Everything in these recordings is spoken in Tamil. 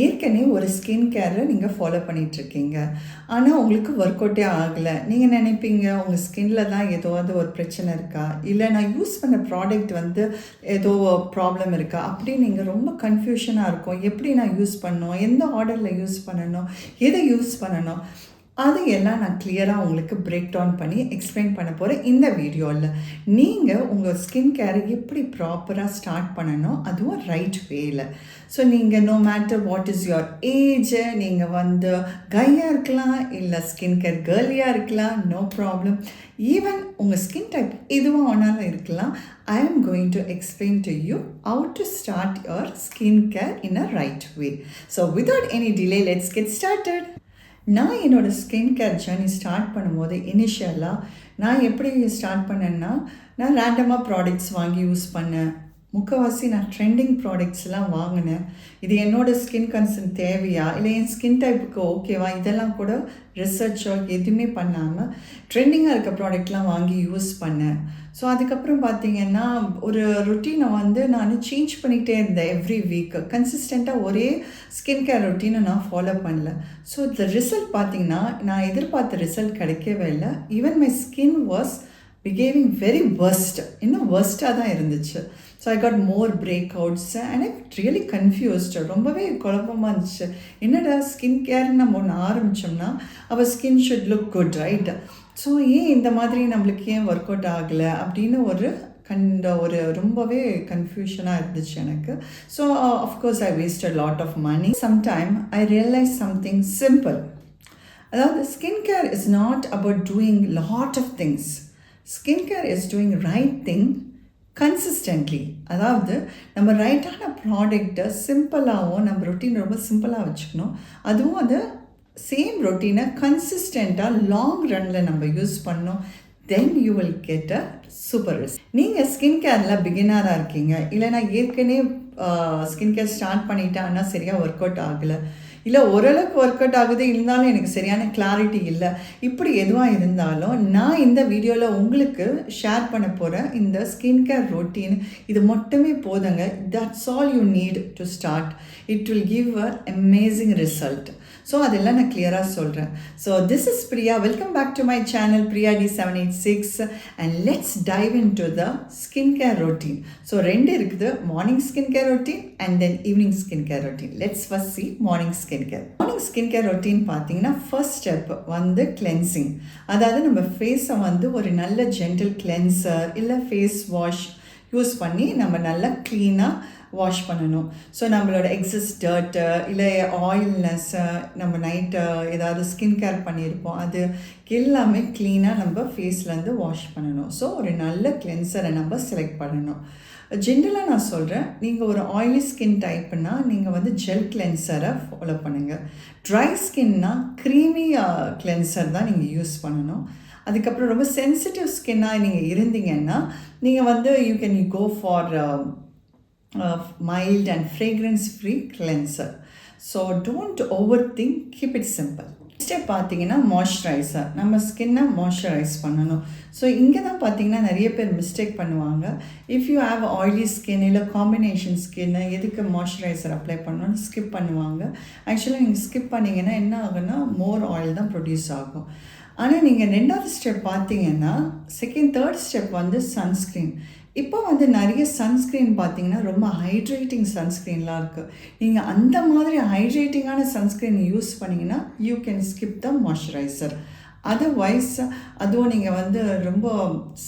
ஏற்கனவே ஒரு ஸ்கின் கேரை நீங்கள் ஃபாலோ பண்ணிகிட்ருக்கீங்க, ஆனால் உங்களுக்கு ஒர்க் அவுட்டே ஆகலை. நீங்கள் நினைப்பீங்க உங்கள் ஸ்கின்ல தான் ஏதாவது ஒரு பிரச்சனை இருக்கா, இல்லை நான் யூஸ் பண்ண ப்ராடக்ட் வந்து ஏதோ ப்ராப்ளம் இருக்கா, அப்படி நீங்கள் ரொம்ப கன்ஃபியூஷனாக இருக்கும். எப்படி நான் யூஸ் பண்ணணும், எந்த ஆர்டரில் யூஸ் பண்ணணும், எதை யூஸ் பண்ணணும், அது எல்லாம் நான் கிளியராக உங்களுக்கு பிரேக் டவுன் பண்ணி எக்ஸ்பிளைன் பண்ண போகிறேன் இந்த வீடியோவில். நீங்கள் உங்கள் ஸ்கின் கேரை எப்படி ப்ராப்பராக ஸ்டார்ட் பண்ணணும், அதுவும் ரைட் வேயில். ஸோ நீங்கள் no matter what is your age, நீங்கள் வந்து கையாக இருக்கலாம், இல்லை ஸ்கின் கேர் கேர்லியாக இருக்கலாம், நோ ப்ராப்ளம். ஈவன் உங்கள் ஸ்கின் டைப் எதுவும் ஆனாலும் இருக்கலாம். I am going to explain to you how to start your skincare in a right way. So without any delay, let's get started. நான் என்னோடய ஸ்கின் கேர் ஜர்னி ஸ்டார்ட் பண்ணும்போது இனிஷியலாக நான் எப்படி ஸ்டார்ட் பண்ணேன்னா, நான் ரேண்டமாக ப்ராடக்ட்ஸ் வாங்கி யூஸ் பண்ணேன். முக்கால்வாசி நான் ட்ரெண்டிங் ப்ராடக்ட்ஸ்லாம் வாங்கினேன். இது என்னோடய ஸ்கின் கன்சர்ன் தேவையா, இல்லை என் ஸ்கின் டைப்புக்கு ஓகேவா, இதெல்லாம் கூட ரிசர்ச்சோ எதுவுமே பண்ணாமல் ட்ரெண்டிங்காக இருக்க ப்ராடக்ட்லாம் வாங்கி யூஸ் பண்ணேன். ஸோ அதுக்கப்புறம் பார்த்திங்கன்னா ஒரு ரொட்டீனை வந்து நான் சேஞ்ச் பண்ணிகிட்டே இருந்தேன். எவ்ரி வீக் கன்சிஸ்டண்ட்டாக ஒரே ஸ்கின் கேர் ரொட்டீனை நான் ஃபாலோ பண்ணல. ஸோ இந்த ரிசல்ட் பார்த்திங்கன்னா நான் எதிர்பார்த்த ரிசல்ட் கிடைக்கவே இல்லை. Even my skin was behaving very worst, இன்னும் வர்ஸ்ட்டாக தான் இருந்துச்சு. So I got more breakouts and I really confused. ரொம்பவே குழப்பமாக இருந்துச்சு. என்னடா ஸ்கின் கேர்னு நம்ம ஒன்று ஆரம்பித்தோம்னா our skin should look good, right? So ஏன் இந்த மாதிரி நம்மளுக்கு ஏன் ஒர்க் அவுட் ஆகலை அப்படின்னு ஒரு ரொம்பவே கன்ஃபியூஷனாக இருந்துச்சு எனக்கு. So of course I wasted lot of money. Sometime I realise something simple. அதாவது skin care is not about doing lot of things. Skin care is doing right thing consistently. அதாவது நம்ம ரைட்டான ப்ராடக்டை சிம்பிளாகவும் நம்ம ரொட்டீன் ரொம்ப சிம்பிளாக வச்சுக்கணும். அதுவும் அது சேம் ரொட்டீனை கன்சிஸ்டண்ட்டாக லாங் ரனில் நம்ம யூஸ் பண்ணோம். Then you will get a super result. நீங்கள் ஸ்கின் கேரில் பிகினராக இருக்கீங்க, இல்லைனா ஏற்கனவே ஸ்கின் கேர் ஸ்டார்ட் பண்ணிட்டேன் ஆனால் சரியாக ஒர்க் அவுட் ஆகலை, இல்லை ஓரளவுக்கு ஒர்க் அவுட் ஆகுது இருந்தாலும் எனக்கு சரியான கிளாரிட்டி இல்லை, இப்படி எதுவாக இருந்தாலும் நான் இந்த வீடியோவில் உங்களுக்கு ஷேர் பண்ண போகிற இந்த ஸ்கின் கேர் ரொட்டீன் இது மட்டுமே போதுங்க. That's all you need to start. It will give a amazing result. So அதெல்லாம் நான் கிளியராக சொல்கிறேன். So this is Priya. Welcome back to my channel Priya D786 and let's dive into the skin care routine. So ரெண்டு இருக்குது, morning skin care routine and then evening skin care routine. Let's first see morning skin care. Morning skin care routine பார்த்தீங்கன்னா ஃபர்ஸ்ட் ஸ்டெப் வந்து கிளென்சிங். அதாவது நம்ம ஃபேஸை வந்து ஒரு நல்ல ஜென்டில் கிளென்சர் இல்லை ஃபேஸ் வாஷ் யூஸ் பண்ணி நம்ம நல்லா க்ளீனாக வாஷ் பண்ணணும். ஸோ நம்மளோட எக்ஸஸ் டர்ட்டு இல்லை ஆயில்னஸ்ஸு, நம்ம நைட்டு ஏதாவது ஸ்கின் கேர் பண்ணியிருப்போம், அது எல்லாமே க்ளீனாக நம்ம ஃபேஸ்லேருந்து வாஷ் பண்ணணும். ஸோ ஒரு நல்ல கிளென்சரை நம்ம செலக்ட் பண்ணணும். ஜென்ரலாக நான் சொல்கிறேன், நீங்கள் ஒரு ஆயிலி ஸ்கின் டைப்புனா நீங்கள் வந்து ஜெல் கிளென்சரை ஃபாலோ பண்ணுங்கள். ட்ரை ஸ்கின்னா க்ரீமி கிளென்சர் தான் நீங்கள் யூஸ் பண்ணணும். அதுக்கப்புறம் ரொம்ப சென்சிட்டிவ் ஸ்கின்னாக நீங்கள் இருந்தீங்கன்னா நீங்கள் வந்து you can go for mild and fragrance free cleanser. So don't overthink, keep it simple. Step பார்த்தீங்கன்னா மாய்ஸ்சரைசர். நம்ம ஸ்கின்னை மாய்ஸ்சரைஸ் பண்ணணும். ஸோ இங்கே தான் பார்த்தீங்கன்னா நிறைய பேர் மிஸ்டேக் பண்ணுவாங்க. If you have oily skin இல்லை காம்பினேஷன் ஸ்கின்னு எதுக்கு மாய்ஸ்சரைசர் அப்ளை பண்ணணும்னு ஸ்கிப் பண்ணுவாங்க. ஆக்சுவலாக நீங்கள் ஸ்கிப் பண்ணிங்கன்னா என்ன ஆகுன்னா மோர் ஆயில் தான் ப்ரொடியூஸ் ஆகும். ஆனால் நீங்கள் ரெண்டாவது ஸ்டெப் பார்த்தீங்கன்னா தேர்ட் ஸ்டெப் வந்து சன்ஸ்க்ரீன். இப்போ வந்து நிறைய சன்ஸ்க்ரீன் பார்த்தீங்கன்னா ரொம்ப ஹைட்ரேட்டிங் சன்ஸ்க்ரீன்லாம் இருக்குது. நீங்கள் அந்த மாதிரி ஹைட்ரேட்டிங்கான சன்ஸ்க்ரீன் யூஸ் பண்ணிங்கன்னா you can skip the moisturiser. Otherwise அதுவும் நீங்கள் வந்து ரொம்ப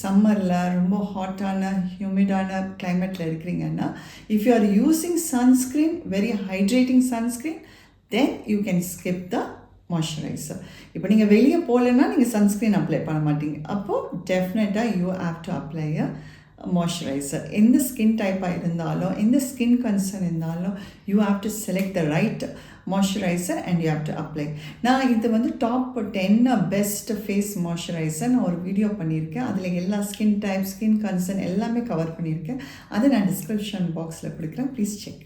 சம்மரில் ரொம்ப ஹாட்டான ஹியூமிடான கிளைமேட்டில் இருக்கிறீங்கன்னா if you are using sunscreen, very hydrating sunscreen, then you can skip the moisturiser. இப்போ நீங்கள் வெளியே போகலன்னா நீங்கள் சன்ஸ்க்ரீன் அப்ளை பண்ண மாட்டீங்க. அப்போது டெஃபினட்டாக you have to apply a moisturiser. எந்த ஸ்கின் டைப்பாக இருந்தாலும் எந்த ஸ்கின் கன்சர்ன் இருந்தாலும் you have to select the right moisturiser and you have to apply. நான் இது வந்து டாப் 10 பெஸ்ட் ஃபேஸ் மாய்ஸ்சரைசர் நான் ஒரு வீடியோ பண்ணியிருக்கேன். அதில் எல்லா ஸ்கின் டைப், ஸ்கின் கன்சர்ன் எல்லாமே கவர் பண்ணியிருக்கேன். அதை நான் டிஸ்கிரிப்ஷன் பாக்ஸில் கொடுக்குறேன், ப்ளீஸ் செக்.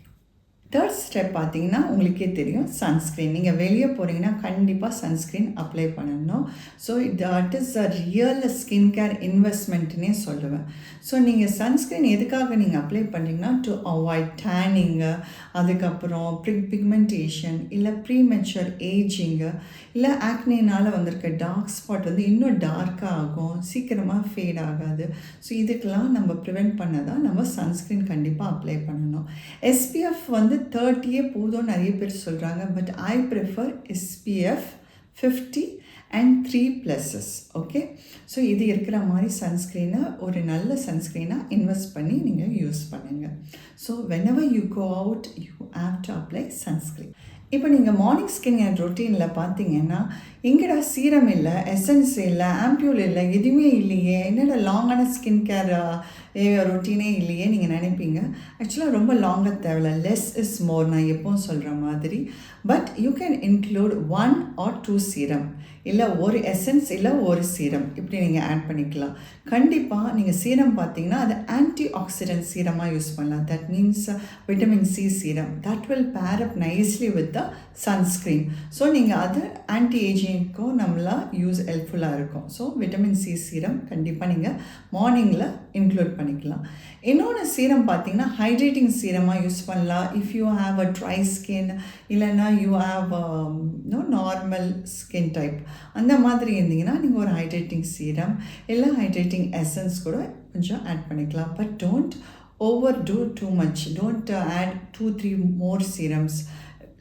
தேர்ட் ஸ்டெப் பார்த்தீங்கன்னா உங்களுக்கே தெரியும் சன்ஸ்க்ரீன். நீங்கள் வெளியே போகிறீங்கன்னா கண்டிப்பாக சன்ஸ்க்ரீன் அப்ளை பண்ணணும். So that is a real skin care இன்வெஸ்ட்மெண்ட்னே சொல்லுவேன். ஸோ நீங்கள் சன்ஸ்க்ரீன் எதுக்காக நீங்கள் அப்ளை பண்ணுறீங்கன்னா டு அவாய்ட் டேனிங்கு, அதுக்கப்புறம் பிக்மெண்டேஷன், இல்லை ப்ரீமெச்சூர் ஏஜிங்கு, இல்லை ஆக்னினால் வந்திருக்க டார்க் ஸ்பாட் வந்து இன்னும் டார்க்காக ஆகும், சீக்கிரமாக ஃபேட் ஆகாது. ஸோ இதுக்கெல்லாம் நம்ம ப்ரிவெண்ட் பண்ண தான் நம்ம சன்ஸ்க்ரீன் கண்டிப்பாக அப்ளை பண்ணணும். SPF வந்து 30 போதும் நிறைய பேர் சொல்கிறாங்க. But I prefer SPF 50 and 3+. Okay, so இது இருக்கிற மாதிரி சன்ஸ்க்ரீனை ஒரு நல்ல சன்ஸ்க்ரீனாக இன்வெஸ்ட் பண்ணி நீங்கள் யூஸ் பண்ணுங்கள். So whenever you go out you have to apply sunscreen. இப்போ நீங்கள் மார்னிங் ஸ்கின் கேர் ரொட்டீனில் பார்த்தீங்கன்னா எங்கடா சீரம் இல்லை, எசன்ஸ் இல்லை, ஆம்பியூல் இல்லை, எதுவுமே இல்லையே, என்னடா லாங்கான ஸ்கின் கேர் ரொட்டீனே இல்லையே நீங்கள் நினைப்பீங்க. ஆக்சுவலாக ரொம்ப லாங்காக தேவையில்ல, லெஸ் இஸ் மோர், நான் எப்போவும் சொல்கிற மாதிரி. But you can include 1 or 2 serum, இல்லை ஒரு எசன்ஸ், இல்லை ஒரு சீரம், இப்படி நீங்கள் ஆட் பண்ணிக்கலாம். கண்டிப்பாக நீங்கள் சீரம் பார்த்தீங்கன்னா அது ஆன்டி ஆக்சிடென்ட் சீரமாக யூஸ் பண்ணலாம். That means vitamin C serum. That will pair up nicely with the sunscreen. So நீங்கள் அது ஆன்டி ஏஜிங்க்கும் நம்மளா ஹெல்ப்ஃபுல்லாக இருக்கும். ஸோ விட்டமின் C சீரம் கண்டிப்பாக நீங்கள் மார்னிங்கில் இன்க்ளூட் பண்ணிக்கலாம். இன்னொன்று சீரம் பார்த்தீங்கன்னா ஹைட்ரேட்டிங் சீரமாக யூஸ் பண்ணலாம். If you have a dry skin, இல்லைன்னா you have normal skin type, அந்த மாதிரி இருந்தீங்கன்னா நீங்கள் ஒரு ஹைட்ரேட்டிங் சீரம் இல்லை ஹைட்ரேட்டிங் எசன்ஸ் கூட கொஞ்சம் ஆட் பண்ணிக்கலாம். But don't overdo too much. Don't add 2-3 more serums.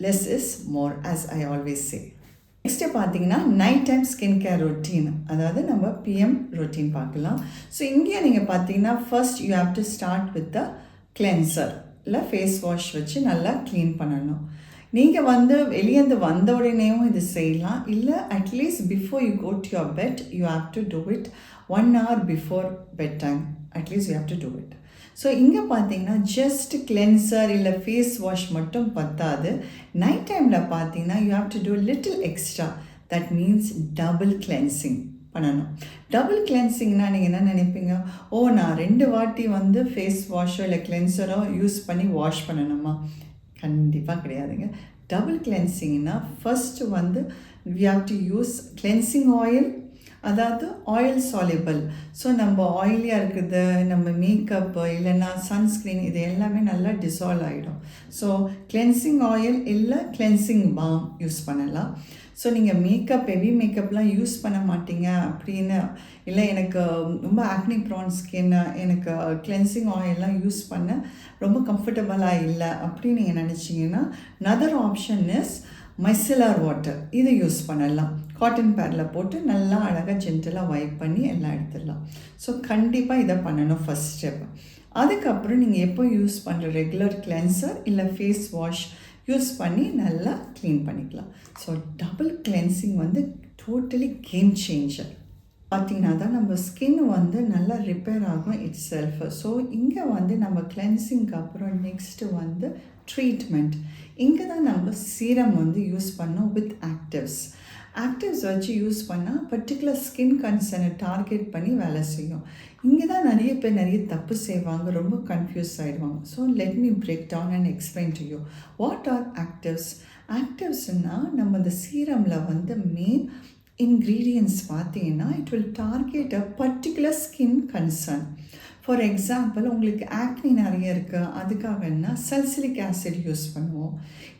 Less is more, as I always say. Next பார்த்தீங்கன்னா night time skin care routine, அதாவது நம்ம PM ரொட்டீன் பார்க்கலாம். ஸோ இங்கே நீங்கள் பார்த்தீங்கன்னா first you have to start with the cleanser, இல்லை ஃபேஸ் வாஷ் வச்சு நல்லா க்ளீன் பண்ணணும். நீங்கள் வந்து வெளியேந்து வந்த உடனேயும் இது செய்யலாம், இல்லை at least before you go to your bed you have to do it 1 hour before bed time. At least you have to do it. So இங்கே பார்த்தீங்கன்னா ஜஸ்ட் கிளென்சர் இல்லை ஃபேஸ் வாஷ் மட்டும் பத்தாது. நைட் டைமில் பார்த்தீங்கன்னா you have to do little extra. That means double cleansing பண்ணணும். டபுள் கிளென்சிங்னால் நீங்கள் என்ன நினைப்பீங்க, ஓ நான் 2 வாட்டி வந்து ஃபேஸ் வாஷோ இல்லை கிளென்சரோ யூஸ் பண்ணி வாஷ் பண்ணணுமா? கண்டிப்பாக கிடையாதுங்க. டபுள் கிளென்சிங்னா ஃபர்ஸ்ட்டு வந்து we have to use cleansing oil, அதாவது ஆயில் சாலிபிள். ஸோ நம்ம ஆயிலியாக இருக்குது, நம்ம மேக்கப்பு இல்லைன்னா சன்ஸ்க்ரீன், இது எல்லாமே நல்லா டிசால்வ் ஆகிடும். ஸோ கிளென்சிங் ஆயில் இல்லை கிளென்சிங் பாம் யூஸ் பண்ணலாம். ஸோ நீங்கள் மேக்கப் ஹெவி மேக்கப்லாம் யூஸ் பண்ண மாட்டீங்க அப்படின்னு, இல்லை எனக்கு ரொம்ப ஆக்னி ப்ரான் ஸ்கின், எனக்கு கிளென்சிங் ஆயிலெலாம் யூஸ் பண்ண ரொம்ப கம்ஃபர்டபுளாக இல்லை அப்படின்னு நீங்கள் நினச்சிங்கன்னா நதர் ஆப்ஷன் இஸ் மைசிலார் வாட்டர். இதை யூஸ் பண்ணலாம். காட்டன் பேடில் போட்டு நல்லா அழகாக ஜென்டலாக வைப் பண்ணி எல்லாம் எடுத்துடலாம். ஸோ கண்டிப்பாக இதை பண்ணணும் ஃபஸ்ட் ஸ்டெப். அதுக்கப்புறம் நீங்கள் எப்போ யூஸ் பண்ணுற ரெகுலர் கிளென்சர் இல்லை ஃபேஸ் வாஷ் யூஸ் பண்ணி நல்லா க்ளீன் பண்ணிக்கலாம். ஸோ டபுள் கிளென்சிங் வந்து டோட்டலி கேம் சேஞ்சர். பார்த்திங்கன்னா தான் நம்ம ஸ்கின் வந்து நல்லா ரிப்பேர் ஆகும் இட் செல்ஃப். ஸோ இங்கே வந்து நம்ம கிளென்சிங்க்கு அப்புறம் நெக்ஸ்ட்டு வந்து ட்ரீட்மெண்ட். இங்கே தான் நம்ம சீரம் வந்து யூஸ் பண்ணோம் வித் ஆக்டிவ்ஸ். ஆக்டிவ்ஸ் வச்சு யூஸ் பண்ணால் பர்டிகுலர் ஸ்கின் கன்சர்னை டார்கெட் பண்ணி வேலை செய்யும். இங்கே தான் நிறைய பேர் நிறைய தப்பு செய்வாங்க, ரொம்ப கன்ஃபியூஸ் ஆகிடுவாங்க. So let me break down and explain to you what are actives. ஆக்டிவ்ஸ்னால் நம்ம இந்த சீரமில் வந்து மெயின் இன்க்ரீடியன்ட்ஸ் பார்த்தீங்கன்னா it will target a particular skin concern. For example உங்களுக்கு ஆக்னி நிறைய இருக்குது, அதுக்காகன்னா சல்சிலிக் ஆசிட் யூஸ் பண்ணுவோம்.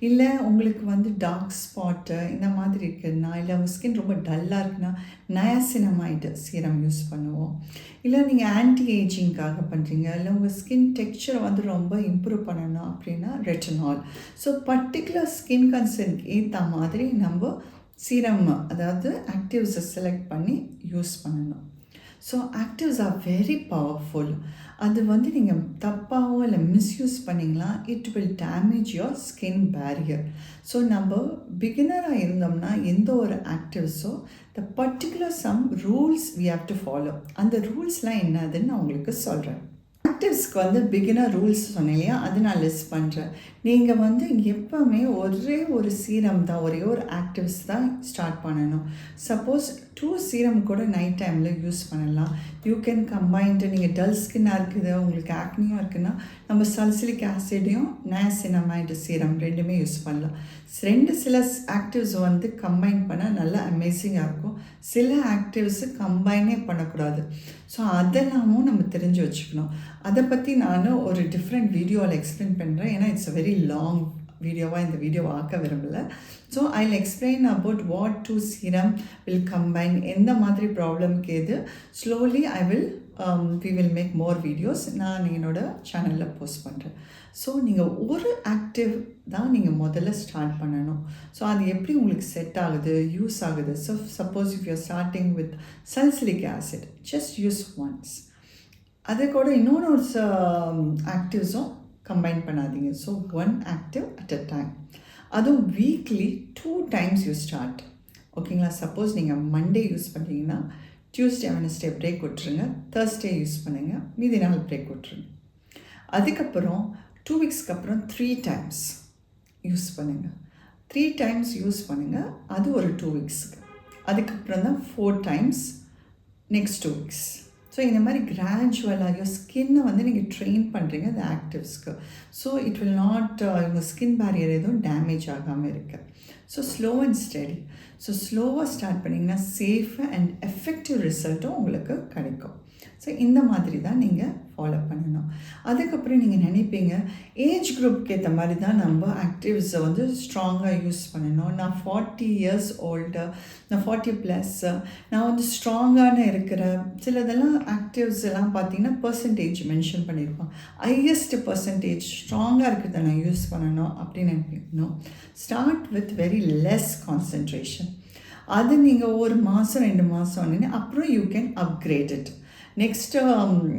இல்லை உங்களுக்கு வந்து டார்க் ஸ்பாட்டு இந்த மாதிரி இருக்குதுன்னா, இல்லை உங்கள் ஸ்கின் ரொம்ப டல்லாக இருக்குன்னா நயாசினமைடு சீரம் யூஸ் பண்ணுவோம். இல்லை நீங்கள் ஆன்டி ஏஜிங்காக பண்ணுறீங்க, இல்லை உங்கள் ஸ்கின் டெக்ஸ்சரை வந்து ரொம்ப இம்ப்ரூவ் பண்ணணும் அப்படின்னா ரெட்டினால். ஸோ பர்டிகுலர் ஸ்கின் கன்சர்னுக்கு ஏற்ற மாதிரி நம்ம சீரம், அதாவது ஆக்டிவ்ஸை செலக்ட் பண்ணி யூஸ் பண்ணணும். So actives are very powerful. அது வந்து நீங்கள் தப்பாகவோ இல்லை மிஸ்யூஸ் பண்ணிங்களா it will damage your skin barrier. So நம்ம பிகினராக இருந்தோம்னா எந்த ஒரு ஆக்டிவ்ஸோ the particular some rules we have to follow. அந்த ரூல்ஸ்லாம் என்னதுன்னு நான் உங்களுக்கு சொல்கிறேன். ஆக்டிவ்ஸ்க்கு வந்து பிகினர் ரூல்ஸ் சொன்னேன் இல்லையா, அது நான் லிஸ்ட் பண்ணுறேன். நீங்கள் வந்து எப்போவுமே ஒரே ஒரு சீரம் தான், ஒரே ஒரு ஆக்டிவ்ஸ் தான் ஸ்டார்ட் பண்ணணும். சப்போஸ் 2 சீரம் கூட நைட் டைமில் யூஸ் பண்ணலாம். You can combined. நீங்கள் டல் ஸ்கின்னாக இருக்குது, உங்களுக்கு ஆக்னியும் இருக்குன்னா, நம்ம சல்சிலிக் ஆசிடையும் நயாசினமைடு சீரம் ரெண்டுமே யூஸ் பண்ணலாம். சில ஆக்டிவ்ஸ் வந்து கம்பைன் பண்ணால் நல்லா அமேசிங்காக இருக்கும். சில ஆக்டிவ்ஸு கம்பைனே பண்ணக்கூடாது. ஸோ அதெல்லாமும் நம்ம தெரிஞ்சு வச்சுக்கணும். அதை பற்றி நான் ஒரு டிஃப்ரெண்ட் வீடியோவில் எக்ஸ்பிளைன் பண்ணுறேன். ஏன்னா இட்ஸ் அ வெரி லாங் வீடியோவாக இந்த வீடியோவை ஆக்க விரும்பலை. So I will explain about what 2 serum will combine, எந்த மாதிரி ப்ராப்ளம்க்கு எது. Slowly we will make more videos. நான் என்னோட சேனலில் போஸ்ட் பண்ணுறேன். ஸோ நீங்கள் ஒரு ஆக்டிவ் தான் நீங்கள் முதல்ல ஸ்டார்ட் பண்ணணும். ஸோ அது எப்படி உங்களுக்கு செட் ஆகுது, யூஸ் ஆகுது. So suppose if you are starting with salicylic acid, just use once. அது கூட இன்னொன்று ஆக்டிவ்ஸும் கம்பைன் பண்ணாதீங்க. So 1 active at a time. அதுவும் வீக்லி 2 times யூ ஸ்டார்ட். ஓகேங்களா? சப்போஸ் நீங்கள் மண்டே யூஸ் பண்ணுறீங்கன்னா டியூஸ்டே வெனஸ்டே பிரேக் விட்டுருங்க, தேர்ஸ்டே யூஸ் பண்ணுங்கள், மீதி நாள் பிரேக் விட்டுருங்க. அதுக்கப்புறம் 2 weeksக்கு அப்புறம் 3 times யூஸ் பண்ணுங்கள். 3 times யூஸ் பண்ணுங்கள், அது ஒரு 2 weeksக்கு. அதுக்கப்புறம் தான் 4 times நெக்ஸ்ட் 2 weeks. ஸோ இந்த மாதிரி கிராஜுவலாக ஸ்கின்னை வந்து நீங்கள் ட்ரெயின் பண்ணுறீங்க அந்த ஆக்டிவ்ஸ்க்கு. ஸோ இட் வில் நாட் உங்கள் ஸ்கின் பேரியர் எதுவும் டேமேஜ் ஆகாமல் இருக்கு. So slow and study. So ஸ்லோவாக ஸ்டார்ட் பண்ணிங்கன்னா சேஃப் அண்ட் எஃபெக்டிவ் ரிசல்ட்டும் உங்களுக்கு கிடைக்கும். ஸோ இந்த மாதிரி தான் நீங்கள் ஃபாலோ பண்ணணும். அதுக்கப்புறம் நீங்கள் நினைப்பீங்க ஏஜ் குரூப்க்கு ஏற்ற மாதிரி தான் நம்ம ஆக்டிவ்ஸை வந்து ஸ்ட்ராங்காக யூஸ் பண்ணணும். நான் 40 years ஓல்டு, நான் 40+, நான் வந்து ஸ்ட்ராங்கான இருக்கிற சிலதெல்லாம் ஆக்டிவ்ஸ் எல்லாம் பார்த்தீங்கன்னா பர்சன்டேஜ் மென்ஷன் பண்ணியிருப்போம். ஹையஸ்ட் பர்சன்டேஜ் ஸ்ட்ராங்காக இருக்கிறத நான் யூஸ் பண்ணணும் அப்படின்னு நினைக்கணும். Start with very less concentration. அது நீங்கள் ஒரு மாதம் 2 மாதம் ஆனீங்கன்னா அப்புறம் you can upgrade it. Next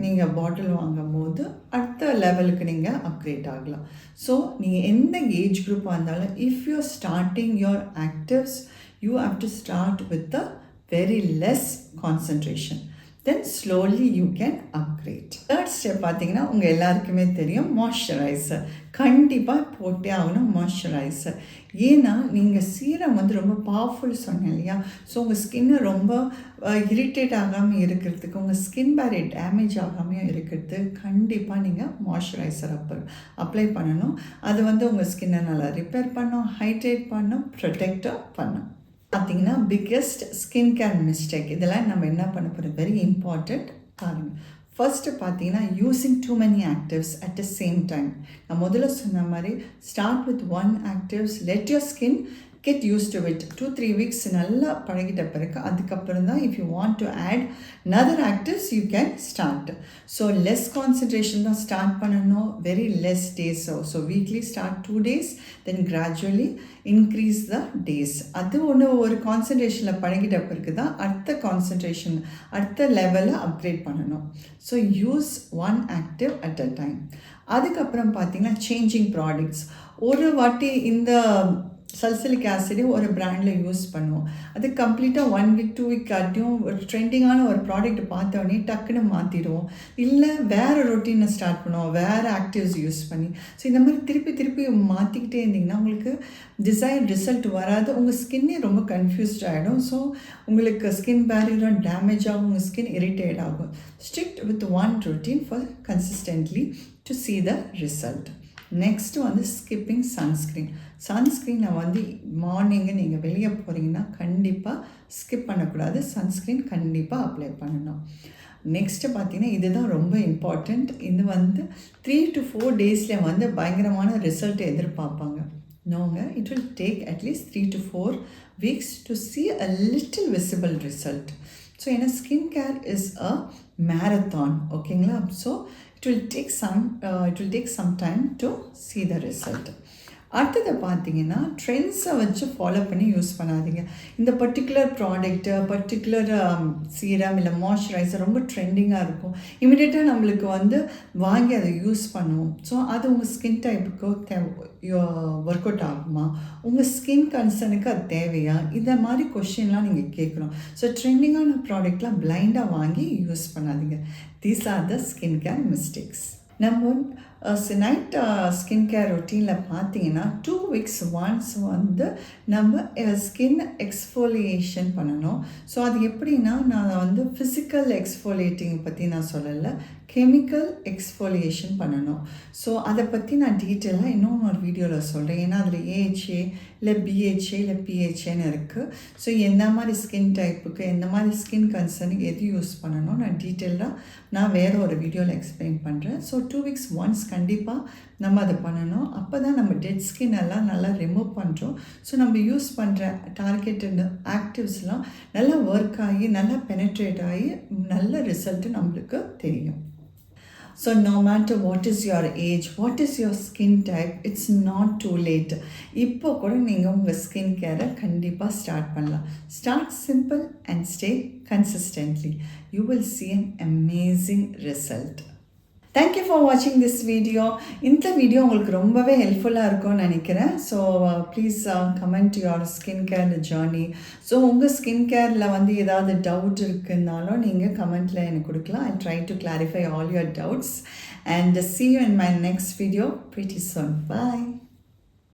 நீங்கள் பாட்டில் வாங்கும் போது அடுத்த லெவலுக்கு நீங்கள் அப்கிரேட் ஆகலாம். ஸோ நீங்கள் எந்த ஏஜ் குரூப்பாக இருந்தாலும் if you are starting your actives, you have to start with a very less concentration. Then slowly you can upgrade. Third step பார்த்தீங்கன்னா உங்கள் எல்லாருக்குமே தெரியும், மாய்ஸ்சரைசர். கண்டிப்பாக போட்டே ஆகணும் மாய்ஸ்சரைசர். ஏன்னா நீங்கள் சீரம் வந்து ரொம்ப பவர்ஃபுல் சொன்னேன் இல்லையா. ஸோ உங்கள் ஸ்கின்னை ரொம்ப இரிட்டேட் ஆகாமல் இருக்கிறதுக்கு, உங்கள் ஸ்கின் பேரியர் டேமேஜ் ஆகாமல் இருக்கிறது கண்டிப்பாக நீங்கள் மாய்ஸ்சரைசர் அப்ளை பண்ணணும். அது வந்து உங்கள் ஸ்கின்னை நல்லா ரிப்பேர் பண்ணும், ஹைட்ரேட் பண்ணும், ப்ரொடெக்டும் பண்ணும். பார்த்தீங்கன்னா பிக்கெஸ்ட் ஸ்கின் கேர் மிஸ்டேக் இதெல்லாம் நம்ம என்ன பண்ண போகிறோம், வெரி இம்பார்ட்டண்ட் பாருங்கள். ஃபர்ஸ்ட்டு பார்த்தீங்கன்னா using too many actives at the same time. நான் முதல்ல சொன்ன மாதிரி start with 1 actives, let your skin get used to it. 2-3 weeks நல்லா பழகிட்ட பிறகு அதுக்கப்புறம் தான் if you want to add another actives you can start. So less concentration தான் ஸ்டார்ட் பண்ணணும், very less days. So weekly start 2 days, then gradually increase the days. அது ஒரு கான்சன்ட்ரேஷனில் பழகிட்ட பிறகு தான் அடுத்த லெவலில் அப்கிரேட் பண்ணணும். So use 1 active at a time. அதுக்கப்புறம் பார்த்தீங்கன்னா சேஞ்சிங் ப்ராடக்ட்ஸ். ஒரு வாட்டி இந்த சல்சிலிக் ஆசிடே ஒரு பிராண்டில் யூஸ் பண்ணுவோம், அது கம்ப்ளீட்டாக 1 week 2 week காட்டியும் ஒரு ட்ரெண்டிங்கான ஒரு ப்ராடக்ட் பார்த்தோன்னே டக்குன்னு மாற்றிடுவோம், இல்லை வேறு ரொட்டீனை ஸ்டார்ட் பண்ணுவோம் வேறு ஆக்டிவ்ஸ் யூஸ் பண்ணி. ஸோ இந்த மாதிரி திருப்பி மாற்றிக்கிட்டே இருந்தீங்கன்னா உங்களுக்கு டிசைர்ட் ரிசல்ட் வராது, உங்கள் ஸ்கின்னே ரொம்ப கன்ஃபியூஸ்ட் ஆகிடும். ஸோ உங்களுக்கு ஸ்கின் பேரியரும் டேமேஜ் ஆகும், உங்கள் ஸ்கின் இரிட்டேட் ஆகும். Strict with 1 routine for consistently to see the result. Next வந்து ஸ்கிப்பிங் சன்ஸ்க்ரீனை வந்து மார்னிங்கு நீங்கள் வெளியே போகிறீங்கன்னா கண்டிப்பாக ஸ்கிப் பண்ணக்கூடாது, சன்ஸ்க்ரீன் கண்டிப்பாக அப்ளை பண்ணணும். நெக்ஸ்ட்டு பார்த்தீங்கன்னா இதுதான் ரொம்ப இம்பார்ட்டண்ட். இது வந்து 3 to 4 daysல வந்து பயங்கரமான ரிசல்ட் எதிர்பார்ப்பாங்க. நோங்க, it will take at least 3 to 4 weeks to see a little visible result. So ஏன்னா skin care is a marathon, ஓகேங்களா. So it will take some time to see the result. அடுத்தது பார்த்தீங்கன்னா, ட்ரெண்ட்ஸை வச்சு ஃபாலோ பண்ணி யூஸ் பண்ணாதீங்க. இந்த பர்ட்டிகுலர் ப்ராடக்ட்டு, பர்ட்டிகுலர் சீரம் இல்லை மாய்ஸ்சரைசர் ரொம்ப ட்ரெண்டிங்காக இருக்கும். இமிடியேட்டாக நம்மளுக்கு வந்து வாங்கி அதை யூஸ் பண்ணுவோம். ஸோ அது உங்கள் ஸ்கின் டைப்புக்கு ஒர்க் அவுட் ஆகுமா? உங்கள் ஸ்கின் கன்சர்னுக்கு அது தேவையா? இந்த மாதிரி கொஷின்லாம் நீங்கள் கேட்கணும். ஸோ ட்ரெண்டிங்கான ப்ராடக்ட்லாம் பிளைண்டாக வாங்கி யூஸ் பண்ணாதீங்க. These are the skin care mistakes. நம்ம நைட் ஸ்கின் கேர் ரொட்டீனில் பார்த்தீங்கன்னா 2 வீக்ஸ் ஒன்ஸ் வந்து நம்ம ஸ்கின் எக்ஸ்ஃபோலியேஷன் பண்ணணும். ஸோ அது எப்படின்னா, நான் வந்து ஃபிசிக்கல் எக்ஸ்ஃபோலியேட்டிங் பற்றி நான் சொல்லலை, கெமிக்கல் எக்ஸ்ஃபோலியேஷன் பண்ணணும். ஸோ அதை பற்றி நான் டீட்டெயிலாக இன்னொன்று ஒரு வீடியோவில் சொல்கிறேன். ஏன்னா அதில் ஏஹெச்ஏ இல்லை பிஹெச்ஏ இல்லை பிஹெச்ஏன்னு இருக்குது. ஸோ எந்த மாதிரி ஸ்கின் டைப்புக்கு, எந்த மாதிரி ஸ்கின் கன்சர்னுக்கு எது யூஸ் பண்ணணும் நான் டீட்டெயிலாக வேறு ஒரு வீடியோவில் எக்ஸ்பிளைன் பண்ணுறேன். ஸோ 2 வீக்ஸ் ஒன்ஸ் கண்டிப்பாக நம்ம அதை பண்ணணும். அப்போ தான் நம்ம டெட் ஸ்கின் எல்லாம் நல்லா ரிமூவ் பண்ணுறோம். ஸோ நம்ம யூஸ் பண்ணுற டார்கெட்டட் ஆக்டிவ்ஸ்லாம் நல்லா ஒர்க் ஆகி, நல்லா பெனட்ரேட் ஆகி நல்ல ரிசல்ட்டு நம்மளுக்கு தெரியும். So no matter what is your age, what is your skin type, it's not too late. இப்போ கூட நீங்கள் உங்கள் ஸ்கின் கேரை கண்டிப்பாக ஸ்டார்ட் பண்ணலாம். Start simple and stay consistently. You will see an amazing result. Thank you for watching this video. இந்த வீடியோ உங்களுக்கு ரொம்பவே ஹெல்ப்ஃபுல்லாக இருக்கும்னு நினைக்கிறேன். So please comment your skin care journey. So உங்கள் ஸ்கின் கேரில் வந்து ஏதாவது டவுட் இருக்குன்னாலும் நீங்கள் கமெண்ட்டில் எனக்கு கொடுக்கலாம். I'll try to clarify all your doubts and see you in my next video pretty soon. Bye.